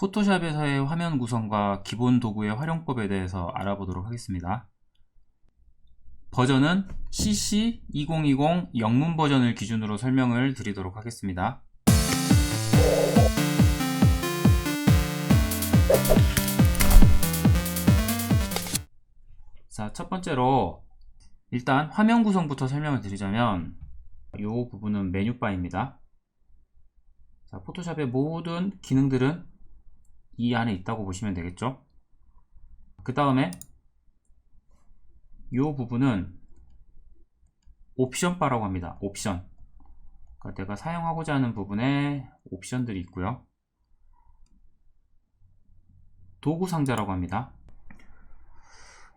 포토샵에서의 화면 구성과 기본 도구의 활용법에 대해서 알아보도록 하겠습니다. 버전은 CC 2020 영문 버전을 기준으로 설명을 드리도록 하겠습니다. 자, 첫 번째로 일단 화면 구성부터 설명을 드리자면 이 부분은 메뉴바입니다. 자, 포토샵의 모든 기능들은 이 안에 있다고 보시면 되겠죠. 그 다음에 이 부분은 옵션 바라고 합니다. 옵션. 그러니까 내가 사용하고자 하는 부분에 옵션들이 있고요. 도구 상자라고 합니다.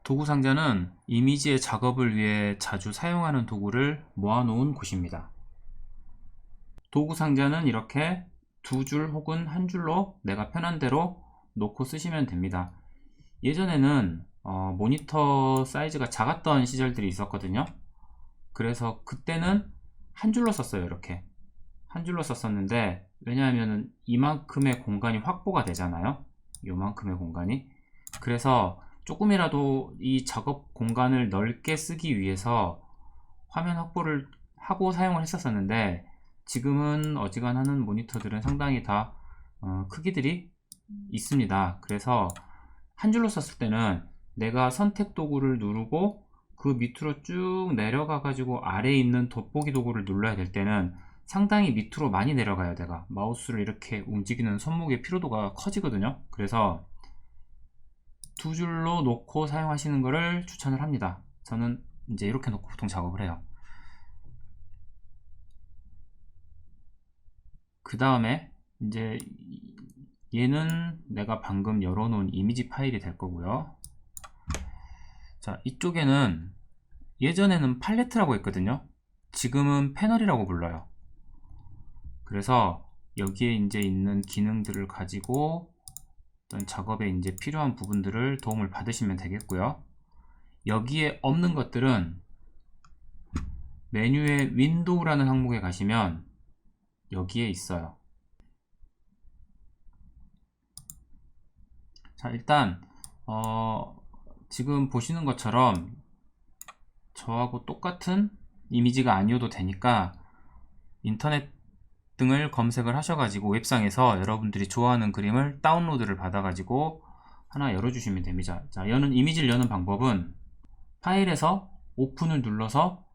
도구 상자는 이미지의 작업을 위해 자주 사용하는 도구를 모아놓은 곳입니다. 도구 상자는 이렇게 두 줄 혹은 한 줄로 내가 편한 대로 놓고 쓰시면 됩니다. 예전에는 모니터 사이즈가 작았던 시절들이 있었거든요. 그래서 그때는 한 줄로 썼어요. 이렇게 한 줄로 썼었는데, 왜냐하면 이만큼의 공간이 확보가 되잖아요. 요만큼의 공간이. 그래서 조금이라도 이 작업 공간을 넓게 쓰기 위해서 화면 확보를 하고 사용을 했었는데, 지금은 어지간하는 모니터들은 상당히 다 크기들이 있습니다. 그래서 한 줄로 썼을 때는 내가 선택 도구를 누르고 그 밑으로 쭉 내려가 가지고 아래에 있는 돋보기 도구를 눌러야 될 때는 상당히 밑으로 많이 내려가요. 내가 마우스를 이렇게 움직이는 손목의 피로도가 커지거든요. 그래서 두 줄로 놓고 사용하시는 것을 추천을 합니다. 저는 이제 이렇게 놓고 보통 작업을 해요. 그 다음에 이제 얘는 내가 방금 열어놓은 이미지 파일이 될 거고요. 자, 이쪽에는 예전에는 팔레트라고 했거든요. 지금은 패널이라고 불러요. 그래서 여기에 이제 있는 기능들을 가지고 어떤 작업에 이제 필요한 부분들을 도움을 받으시면 되겠고요. 여기에 없는 것들은 메뉴의 윈도우라는 항목에 가시면 여기에 있어요. 자, 일단 지금 보시는 것처럼 저하고 똑같은 이미지가 아니어도 되니까 인터넷 등을 검색을 하셔가지고 웹상에서 여러분들이 좋아하는 그림을 다운로드를 받아가지고 하나 열어주시면 됩니다. 자, 이미지를 여는 방법은 파일에서 오픈을 눌러서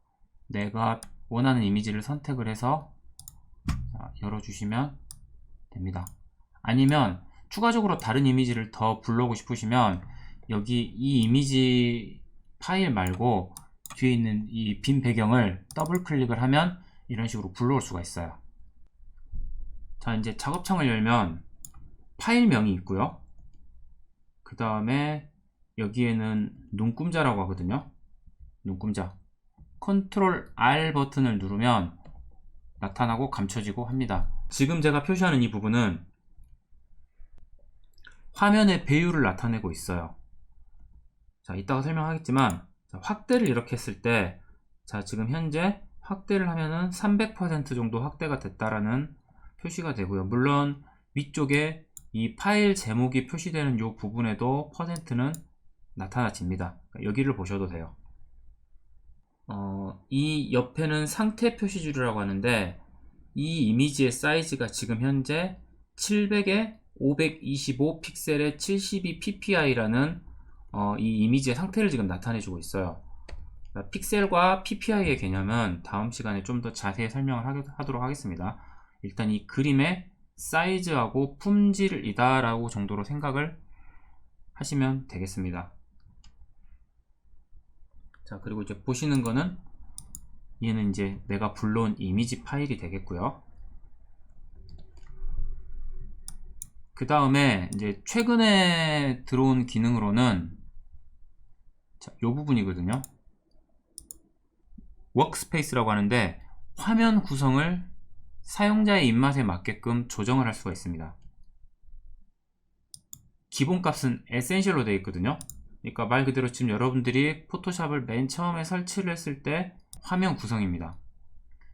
내가 원하는 이미지를 선택을 해서 열어주시면 됩니다. 아니면 추가적으로 다른 이미지를 더 불러오고 싶으시면 여기 이 이미지 파일 말고 뒤에 있는 이 빈 배경을 더블 클릭을 하면 이런 식으로 불러올 수가 있어요. 자, 이제 작업창을 열면 파일명이 있고요. 그 다음에 여기에는 눈금자라고 하거든요. 눈금자. 컨트롤 R 버튼을 누르면 나타나고 감춰지고 합니다. 지금 제가 표시하는 이 부분은 화면의 배율을 나타내고 있어요. 자, 이따가 설명하겠지만, 자, 확대를 이렇게 했을 때, 자, 지금 현재 확대를 하면은 300% 정도 확대가 됐다라는 표시가 되고요. 물론 위쪽에 이 파일 제목이 표시되는 이 부분에도 퍼센트는 나타나집니다. 여기를 보셔도 돼요. 이 옆에는 상태 표시줄이라고 하는데, 이 이미지의 사이즈가 지금 현재 700에 525 픽셀의 72 ppi라는 이 이미지의 상태를 지금 나타내주고 있어요. 픽셀과 ppi의 개념은 다음 시간에 좀 더 자세히 설명을 하도록 하겠습니다. 일단 이 그림의 사이즈하고 품질이다 라고 정도로 생각을 하시면 되겠습니다. 자, 그리고 이제 보시는 거는 얘는 이제 내가 불러온 이미지 파일이 되겠고요. 그 다음에 이제 최근에 들어온 기능으로는 자, 요 부분이거든요. 워크스페이스라고 하는데 화면 구성을 사용자의 입맛에 맞게끔 조정을 할 수가 있습니다. 기본값은 에센셜로 되어 있거든요. 그러니까 말 그대로 지금 여러분들이 포토샵을 맨 처음에 설치를 했을 때 화면 구성입니다.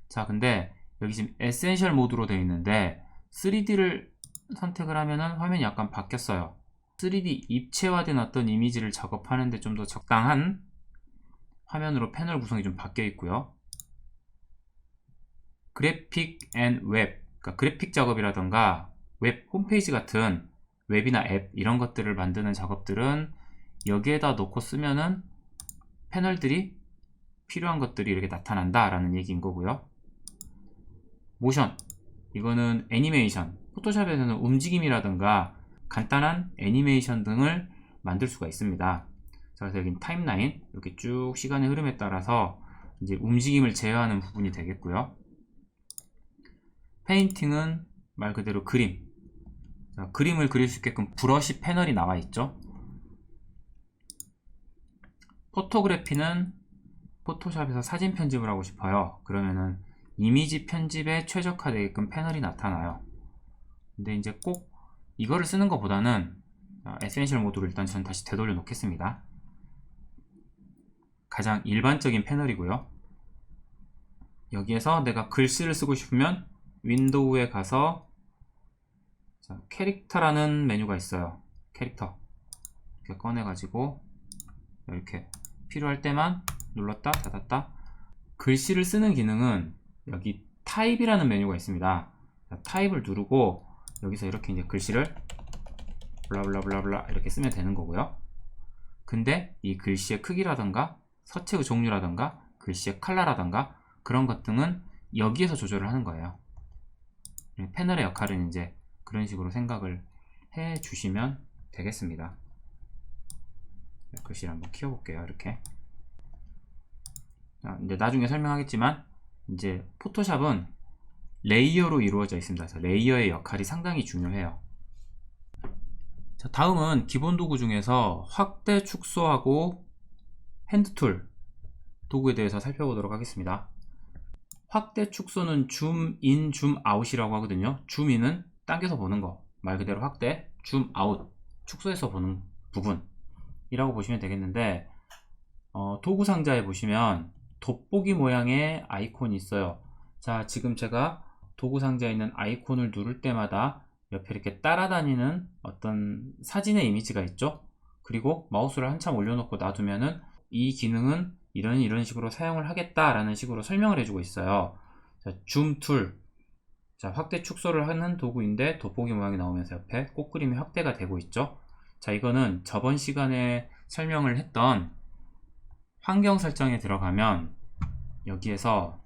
자, 근데 여기 지금 에센셜 모드로 되어 있는데 3D를 선택을 하면은 화면이 약간 바뀌었어요. 3D 입체화된 어떤 이미지를 작업하는데 좀 더 적당한 화면으로 패널 구성이 좀 바뀌어 있고요. 그래픽 앤 웹, 그러니까 그래픽 작업이라던가 웹 홈페이지 같은 웹이나 앱 이런 것들을 만드는 작업들은 여기에다 놓고 쓰면은 패널들이 필요한 것들이 이렇게 나타난다 라는 얘기인 거고요. 모션, 이거는 애니메이션, 포토샵에서는 움직임이라든가 간단한 애니메이션 등을 만들 수가 있습니다. 그래서 여기 타임라인, 이렇게 쭉 시간의 흐름에 따라서 이제 움직임을 제어하는 부분이 되겠고요. 페인팅은 말 그대로 그림, 자, 그림을 그릴 수 있게끔 브러쉬 패널이 나와 있죠. 포토그래피는 포토샵에서 사진 편집을 하고 싶어요. 그러면은 이미지 편집에 최적화되게끔 패널이 나타나요. 근데 이제 꼭 이거를 쓰는 것보다는 에센셜 모드로 일단 저는 다시 되돌려 놓겠습니다. 가장 일반적인 패널이고요. 여기에서 내가 글씨를 쓰고 싶으면 윈도우에 가서 캐릭터라는 메뉴가 있어요. 캐릭터 이렇게 꺼내 가지고 이렇게 필요할 때만 눌렀다 닫았다. 글씨를 쓰는 기능은 여기 타입이라는 메뉴가 있습니다. 타입을 누르고 여기서 이렇게 이제 글씨를 블라블라블라블라 이렇게 쓰면 되는 거고요. 근데 이 글씨의 크기라던가 서체의 종류라던가 글씨의 컬러라던가 그런 것 등은 여기에서 조절을 하는 거예요. 패널의 역할은 이제 그런 식으로 생각을 해 주시면 되겠습니다. 글씨를 한번 키워볼게요. 이렇게. 자, 이제 나중에 설명하겠지만 이제 포토샵은 레이어로 이루어져 있습니다. 그래서 레이어의 역할이 상당히 중요해요. 자, 다음은 기본 도구 중에서 확대 축소하고 핸드툴 도구에 대해서 살펴보도록 하겠습니다. 확대 축소는 줌인, 줌아웃이라고 하거든요. 줌인은 당겨서 보는 거, 말 그대로 확대, 줌아웃, 축소해서 보는 부분이라고 보시면 되겠는데, 도구 상자에 보시면 돋보기 모양의 아이콘이 있어요. 자, 지금 제가 도구 상자에 있는 아이콘을 누를 때마다 옆에 이렇게 따라다니는 어떤 사진의 이미지가 있죠. 그리고 마우스를 한참 올려놓고 놔두면은 이 기능은 이런 식으로 사용을 하겠다라는 식으로 설명을 해주고 있어요. 자, 줌 툴, 자, 확대 축소를 하는 도구인데 돋보기 모양이 나오면서 옆에 꽃그림이 확대가 되고 있죠. 자, 이거는 저번 시간에 설명을 했던 환경 설정에 들어가면 여기에서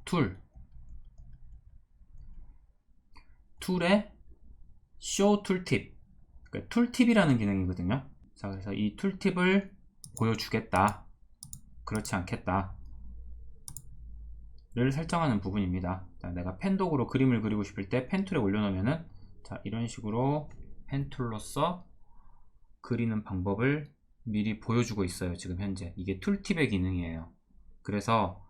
툴에 show 툴팁, 그러니까 툴팁이라는 기능이거든요. 자, 그래서 이 툴팁을 보여주겠다, 그렇지 않겠다 를 설정하는 부분입니다. 자, 내가 펜도구로 그림을 그리고 싶을 때 펜툴에 올려놓으면은 자, 이런 식으로 펜툴로서 그리는 방법을 미리 보여주고 있어요. 지금 현재 이게 툴팁의 기능이에요. 그래서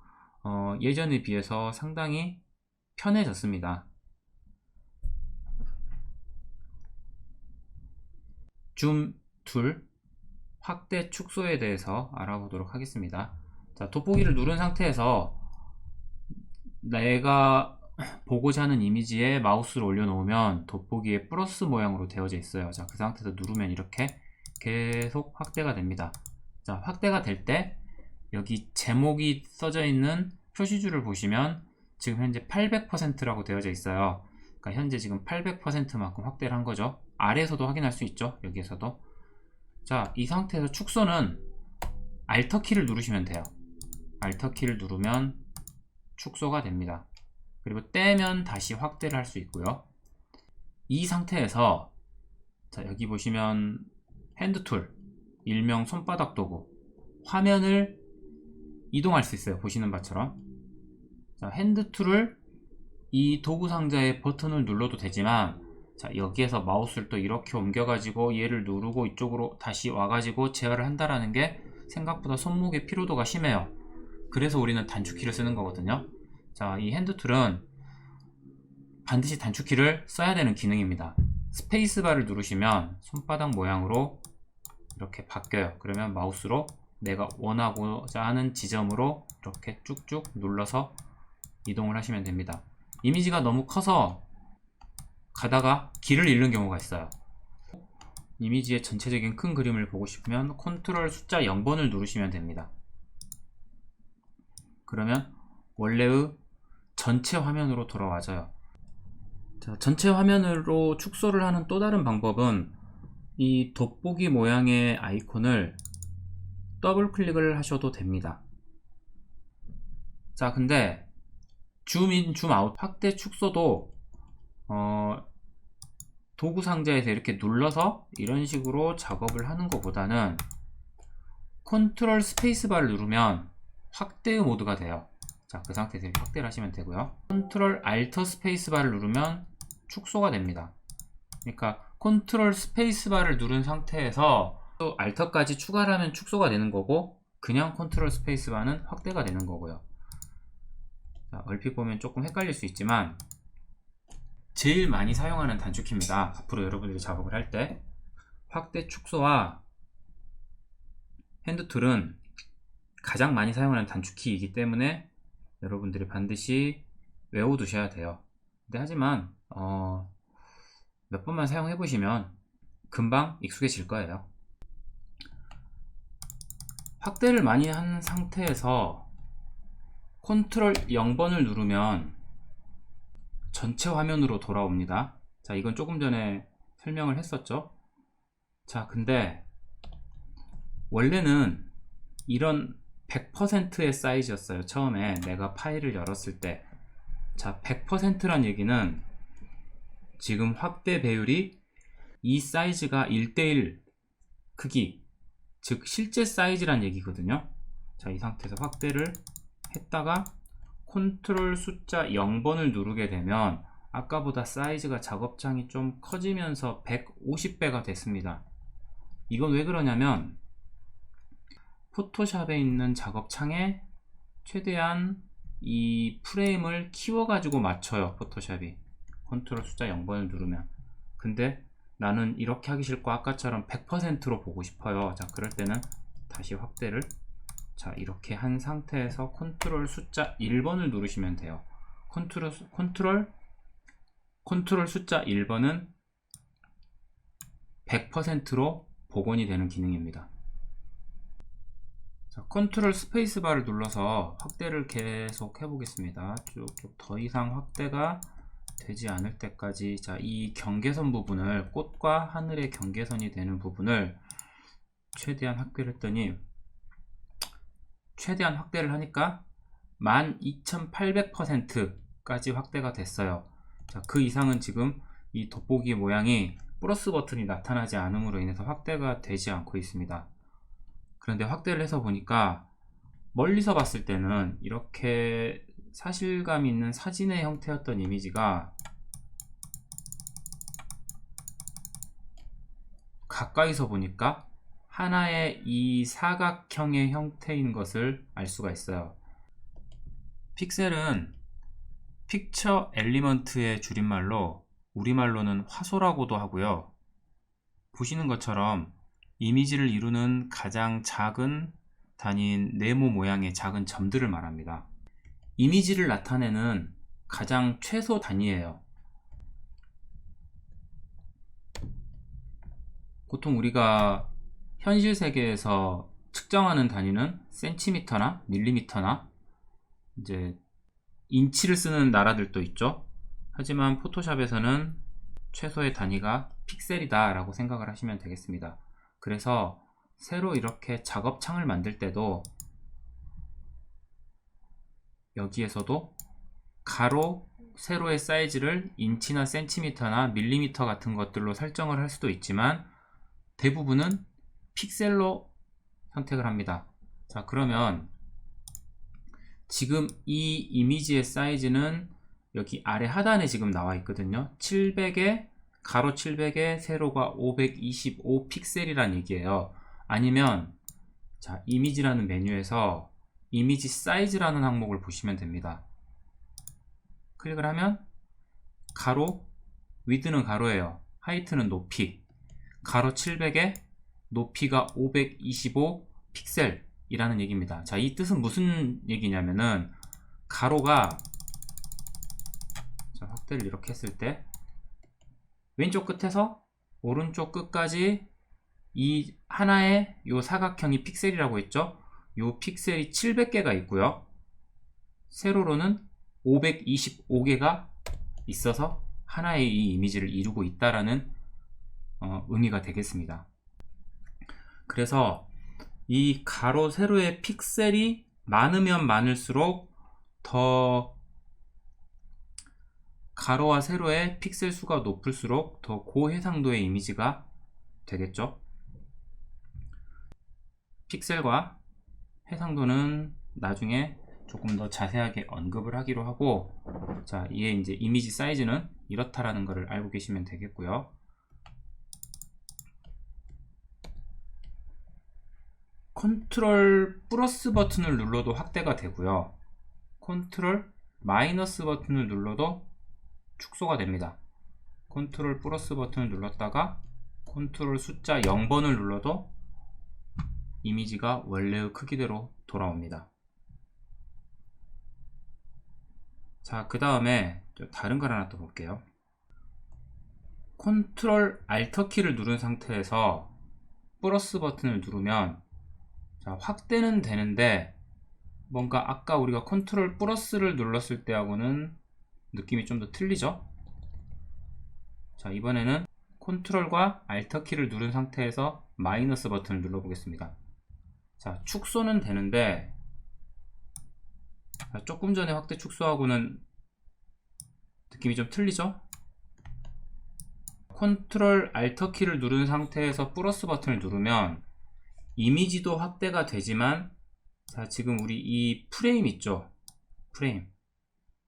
예전에 비해서 상당히 편해졌습니다. 줌 툴 확대 축소에 대해서 알아보도록 하겠습니다. 자, 돋보기를 누른 상태에서 내가 보고자 하는 이미지에 마우스를 올려놓으면 돋보기에 플러스 모양으로 되어져 있어요. 자, 그 상태에서 누르면 이렇게 계속 확대가 됩니다. 자, 확대가 될 때 여기 제목이 써져 있는 표시줄을 보시면 지금 현재 800%라고 되어져 있어요. 그러니까 현재 지금 800%만큼 확대를 한 거죠. 아래에서도 확인할 수 있죠. 여기에서도. 자, 이 상태에서 축소는 Alt 키를 누르시면 돼요. Alt 키를 누르면 축소가 됩니다. 그리고 떼면 다시 확대를 할 수 있고요. 이 상태에서 자, 여기 보시면 핸드툴, 일명 손바닥 도구, 화면을 이동할 수 있어요. 보시는 바처럼. 자, 핸드툴을 이 도구 상자의 버튼을 눌러도 되지만, 자, 여기에서 마우스를 또 이렇게 옮겨가지고 얘를 누르고 이쪽으로 다시 와가지고 제어를 한다라는 게 생각보다 손목의 피로도가 심해요. 그래서 우리는 단축키를 쓰는 거거든요. 자, 이 핸드툴은 반드시 단축키를 써야 되는 기능입니다. 스페이스바를 누르시면 손바닥 모양으로 이렇게 바뀌어요. 그러면 마우스로 내가 원하고자 하는 지점으로 이렇게 쭉쭉 눌러서 이동을 하시면 됩니다. 이미지가 너무 커서 가다가 길을 잃는 경우가 있어요. 이미지의 전체적인 큰 그림을 보고 싶으면 컨트롤 숫자 0번을 누르시면 됩니다. 그러면 원래의 전체 화면으로 돌아와져요. 자, 전체 화면으로 축소를 하는 또 다른 방법은 이 돋보기 모양의 아이콘을 더블 클릭을 하셔도 됩니다. 자, 근데 줌인, 줌아웃, 확대, 축소도 도구 상자에서 이렇게 눌러서 이런 식으로 작업을 하는 것보다는 컨트롤 스페이스바를 누르면 확대의 모드가 돼요. 자, 그 상태에서 이렇게 확대를 하시면 되고요. 컨트롤 알터 스페이스바를 누르면 축소가 됩니다. 그러니까 컨트롤 스페이스바를 누른 상태에서 또 알터까지 추가를 하면 축소가 되는 거고, 그냥 컨트롤 스페이스바는 확대가 되는 거고요. 자, 얼핏 보면 조금 헷갈릴 수 있지만 제일 많이 사용하는 단축키입니다. 앞으로 여러분들이 작업을 할 때 확대, 축소와 핸드툴은 가장 많이 사용하는 단축키이기 때문에 여러분들이 반드시 외워두셔야 돼요. 근데 하지만 몇 번만 사용해 보시면 금방 익숙해질 거예요. 확대를 많이 한 상태에서 컨트롤 0번을 누르면 전체 화면으로 돌아옵니다. 자, 이건 조금 전에 설명을 했었죠. 자, 근데 원래는 이런 100%의 사이즈였어요. 처음에 내가 파일을 열었을 때. 자, 100%란 얘기는 지금 확대 배율이 이 사이즈가 1:1 크기, 즉 실제 사이즈란 얘기거든요. 자, 이 상태에서 확대를 했다가 컨트롤 숫자 0번을 누르게 되면 아까보다 사이즈가 작업창이 좀 커지면서 150배가 됐습니다. 이건 왜 그러냐면 포토샵에 있는 작업창에 최대한 이 프레임을 키워 가지고 맞춰요. 포토샵이 컨트롤 숫자 0번을 누르면. 근데 나는 이렇게 하기 싫고 아까처럼 100%로 보고 싶어요. 자, 그럴 때는 다시 확대를, 자, 이렇게 한 상태에서 컨트롤 숫자 1번을 누르시면 돼요. 컨트롤 숫자 1번은 100%로 복원이 되는 기능입니다. 자, 컨트롤 스페이스바를 눌러서 확대를 계속 해보겠습니다. 쭉쭉 더 이상 확대가 되지 않을 때까지. 자, 이 경계선 부분을, 꽃과 하늘의 경계선이 되는 부분을 최대한 확대를 했더니, 최대한 확대를 하니까 12800%까지 확대가 됐어요. 자, 그 이상은 지금 이 돋보기 모양이 플러스 버튼이 나타나지 않음으로 인해서 확대가 되지 않고 있습니다. 그런데 확대를 해서 보니까 멀리서 봤을 때는 이렇게 사실감 있는 사진의 형태였던 이미지가 가까이서 보니까 하나의 이 사각형의 형태인 것을 알 수가 있어요. 픽셀은 픽처 엘리먼트의 줄임말로 우리말로는 화소라고도 하고요. 보시는 것처럼 이미지를 이루는 가장 작은 단위인 네모 모양의 작은 점들을 말합니다. 이미지를 나타내는 가장 최소 단위예요. 보통 우리가 현실 세계에서 측정하는 단위는 센티미터나 밀리미터나 이제 인치를 쓰는 나라들도 있죠. 하지만 포토샵에서는 최소의 단위가 픽셀이다 라고 생각을 하시면 되겠습니다. 그래서 새로 이렇게 작업창을 만들 때도 여기에서도 가로, 세로의 사이즈를 인치나 센티미터나 밀리미터 같은 것들로 설정을 할 수도 있지만 대부분은 픽셀로 선택을 합니다. 자, 그러면 지금 이 이미지의 사이즈는 여기 아래 하단에 지금 나와 있거든요. 700에 가로 700에 세로가 525 픽셀이란 얘기예요. 아니면 자, 이미지라는 메뉴에서 이미지 사이즈라는 항목을 보시면 됩니다. 클릭을 하면 가로, 위드는 가로예요. 하이트는 높이. 가로 700에 높이가 525 픽셀이라는 얘기입니다. 자, 이 뜻은 무슨 얘기냐면은 가로가, 자, 확대를 이렇게 했을 때 왼쪽 끝에서 오른쪽 끝까지 이 하나의 요 사각형이 픽셀이라고 했죠. 요 픽셀이 700개가 있고요. 세로로는 525개가 있어서 하나의 이 이미지를 이루고 있다라는 의미가 되겠습니다. 그래서 이 가로 세로의 픽셀이 많으면 많을수록 더 가로와 세로의 픽셀 수가 높을수록 더 고해상도의 이미지가 되겠죠. 픽셀과 해상도는 나중에 조금 더 자세하게 언급을 하기로 하고, 자, 이게 이제 이미지 사이즈는 이렇다라는 것을 알고 계시면 되겠고요. 컨트롤 플러스 버튼을 눌러도 확대가 되고요. 컨트롤 마이너스 버튼을 눌러도 축소가 됩니다. 컨트롤 플러스 버튼을 눌렀다가 컨트롤 숫자 0번을 눌러도 이미지가 원래의 크기대로 돌아옵니다. 자, 그 다음에 다른 걸 하나 또 볼게요. 컨트롤 알터 키를 누른 상태에서 플러스 버튼을 누르면, 자, 확대는 되는데 뭔가 아까 우리가 컨트롤 플러스를 눌렀을 때하고는 느낌이 좀 더 틀리죠. 자, 이번에는 컨트롤과 알터 키를 누른 상태에서 마이너스 버튼을 눌러 보겠습니다. 자, 축소는 되는데, 자, 조금 전에 확대 축소하고는 느낌이 좀 틀리죠. 컨트롤 알터 키를 누른 상태에서 플러스 버튼을 누르면 이미지도 확대가 되지만, 자, 지금 우리 이 프레임 있죠, 프레임.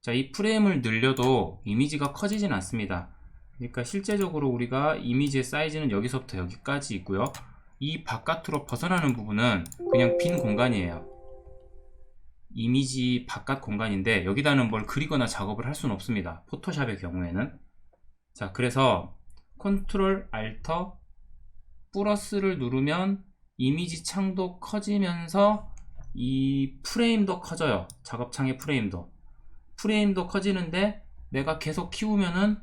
자, 이 프레임을 늘려도 이미지가 커지진 않습니다. 그러니까 실제적으로 우리가 이미지의 사이즈는 여기서부터 여기까지 있고요. 이 바깥으로 벗어나는 부분은 그냥 빈 공간이에요. 이미지 바깥 공간인데 여기다는 뭘 그리거나 작업을 할 수는 없습니다, 포토샵의 경우에는. 자, 그래서 컨트롤 알터 플러스를 누르면 이미지 창도 커지면서 이 프레임도 커져요. 작업창의 프레임도 커지는데, 내가 계속 키우면은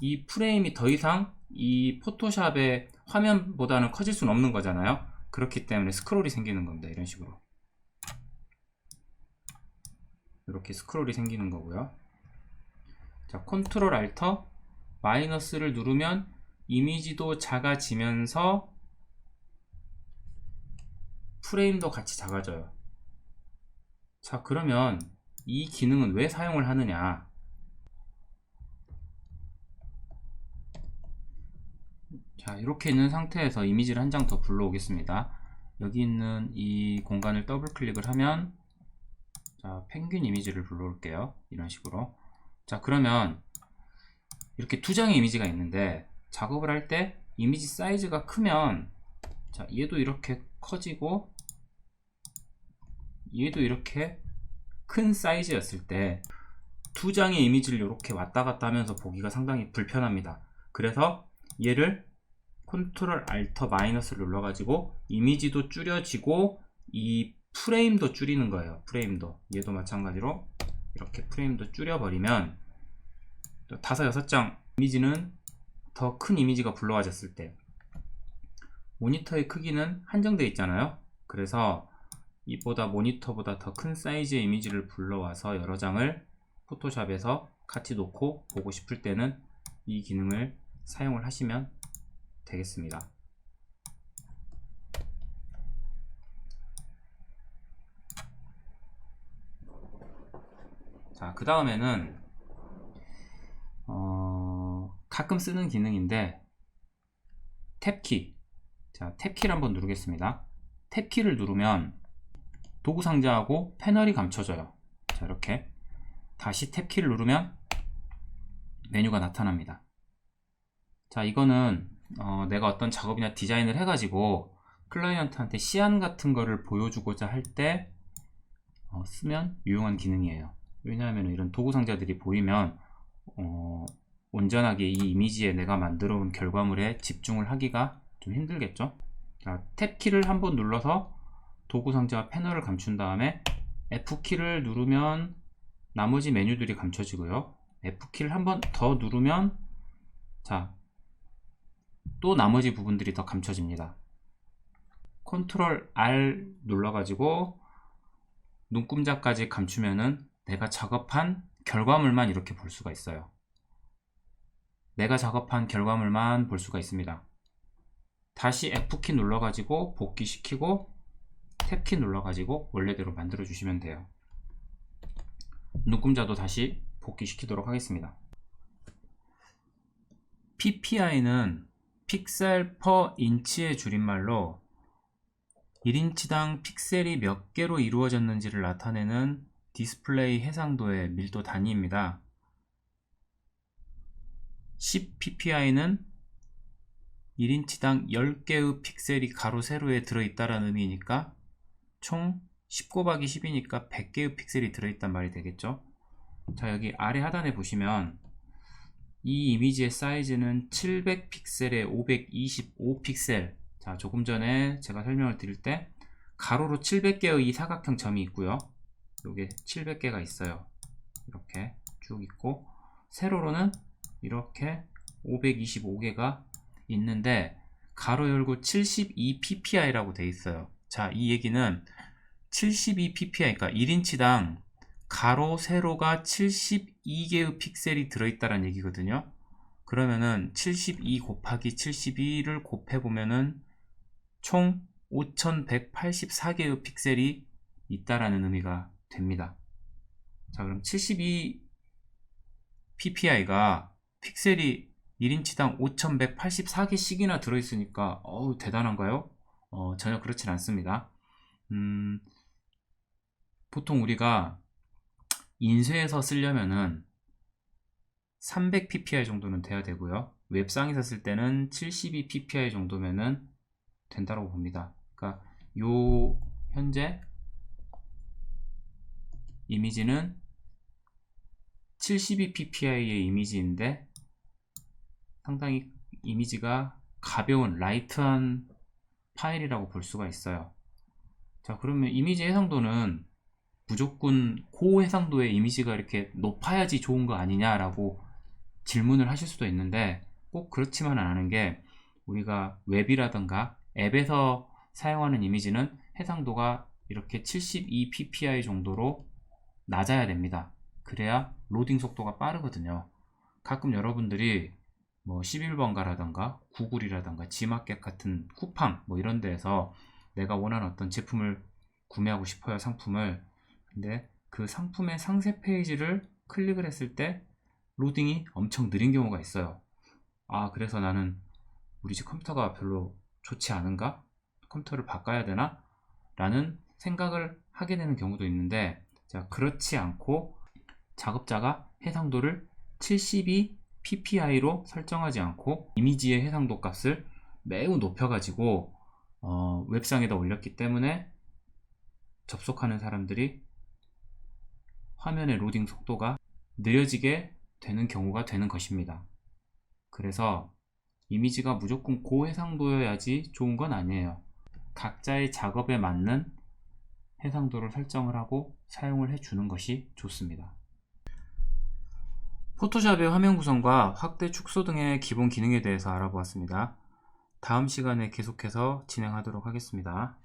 이 프레임이 더 이상 이 포토샵의 화면보다는 커질 수는 없는 거잖아요. 그렇기 때문에 스크롤이 생기는 겁니다. 이런 식으로 이렇게 스크롤이 생기는 거고요. 자, 컨트롤 알터 마이너스를 누르면 이미지도 작아지면서 프레임도 같이 작아져요. 자, 그러면 이 기능은 왜 사용을 하느냐? 자, 이렇게 있는 상태에서 이미지를 한 장 더 불러오겠습니다. 여기 있는 이 공간을 더블 클릭을 하면, 자, 펭귄 이미지를 불러올게요. 이런 식으로. 자, 그러면 이렇게 두 장의 이미지가 있는데, 작업을 할 때 이미지 사이즈가 크면, 자, 얘도 이렇게 커지고 얘도 이렇게 큰 사이즈였을 때 두 장의 이미지를 이렇게 왔다 갔다 하면서 보기가 상당히 불편합니다. 그래서 얘를 컨트롤 알터 마이너스를 눌러 가지고 이미지도 줄여지고 이 프레임도 줄이는 거예요. 프레임도, 얘도 마찬가지로 이렇게 프레임도 줄여 버리면 5, 6장 이미지는 더 큰 이미지가 불러와졌을 때 모니터의 크기는 한정되어 있잖아요. 그래서 이보다 모니터보다 더 큰 사이즈의 이미지를 불러와서 여러 장을 포토샵에서 같이 놓고 보고 싶을 때는 이 기능을 사용을 하시면 되겠습니다. 자, 그 다음에는 가끔 쓰는 기능인데, 탭키. 자, 탭키를 한번 누르겠습니다. 탭키를 누르면 도구 상자하고 패널이 감춰져요. 자, 이렇게 다시 탭키를 누르면 메뉴가 나타납니다. 자, 이거는 내가 어떤 작업이나 디자인을 해가지고 클라이언트한테 시안 같은 거를 보여주고자 할 때 쓰면 유용한 기능이에요. 왜냐하면 이런 도구 상자들이 보이면 온전하게 이 이미지에 내가 만들어 온 결과물에 집중을 하기가 좀 힘들겠죠. 자, 탭키를 한번 눌러서 도구 상자와 패널을 감춘 다음에 F키를 누르면 나머지 메뉴들이 감춰지고요. F키를 한번 더 누르면 자, 또 나머지 부분들이 더 감춰집니다. 컨트롤 R 눌러가지고 눈금자까지 감추면은 내가 작업한 결과물만 이렇게 볼 수가 있어요. 내가 작업한 결과물만 볼 수가 있습니다. 다시 F키 눌러가지고 복귀시키고 탭키 눌러가지고 원래대로 만들어 주시면 돼요. 눈금자도 다시 복귀시키도록 하겠습니다. PPI는 픽셀 퍼 인치의 줄임말로 1인치당 픽셀이 몇 개로 이루어졌는지를 나타내는 디스플레이 해상도의 밀도 단위입니다. 10PPI는 1인치당 10개의 픽셀이 가로 세로에 들어있다는 의미니까 총 10 곱하기 10이니까 100개의 픽셀이 들어있단 말이 되겠죠. 자, 여기 아래 하단에 보시면 이 이미지의 사이즈는 700픽셀에 525픽셀. 자, 조금 전에 제가 설명을 드릴 때 가로로 700개의 이 사각형 점이 있고요. 요게 700개가 있어요. 이렇게 쭉 있고 세로로는 이렇게 525개가 있는데 가로 열고 72ppi라고 돼 있어요. 자, 이 얘기는 72ppi, 그러니까 1인치당 가로 세로가 72개의 픽셀이 들어있다는 얘기거든요. 그러면은 72 곱하기 72를 곱해보면은 총 5184개의 픽셀이 있다라는 의미가 됩니다. 자, 그럼 72ppi가 픽셀이 1인치당 5184개씩이나 들어있으니까 대단한가요? 전혀 그렇진 않습니다. 보통 우리가 인쇄해서 쓰려면은 300ppi 정도는 돼야 되고요. 웹상에서 쓸 때는 72ppi 정도면은 된다고 봅니다. 그러니까 요 현재 이미지는 72ppi의 이미지인데 상당히 이미지가 가벼운 라이트한 파일이라고 볼 수가 있어요. 자, 그러면 이미지 해상도는 무조건 고해상도의 이미지가 이렇게 높아야지 좋은 거 아니냐라고 질문을 하실 수도 있는데 꼭 그렇지만은 않은 게 우리가 웹이라든가 앱에서 사용하는 이미지는 해상도가 이렇게 72ppi 정도로 낮아야 됩니다. 그래야 로딩 속도가 빠르거든요. 가끔 여러분들이 뭐 11번가라든가 구글이라든가 지마켓 같은 쿠팡 뭐 이런 데에서 내가 원하는 어떤 제품을 구매하고 싶어요, 상품을. 근데 그 상품의 상세 페이지를 클릭을 했을 때 로딩이 엄청 느린 경우가 있어요. 아, 그래서 나는 우리 집 컴퓨터가 별로 좋지 않은가? 컴퓨터를 바꿔야 되나? 라는 생각을 하게 되는 경우도 있는데, 자, 그렇지 않고 작업자가 해상도를 72ppi로 설정하지 않고 이미지의 해상도 값을 매우 높여가지고 웹상에다 올렸기 때문에 접속하는 사람들이 화면의 로딩 속도가 느려지게 되는 경우가 되는 것입니다. 그래서 이미지가 무조건 고해상도여야지 좋은 건 아니에요. 각자의 작업에 맞는 해상도를 설정을 하고 사용을 해주는 것이 좋습니다. 포토샵의 화면 구성과 확대 축소 등의 기본 기능에 대해서 알아보았습니다. 다음 시간에 계속해서 진행하도록 하겠습니다.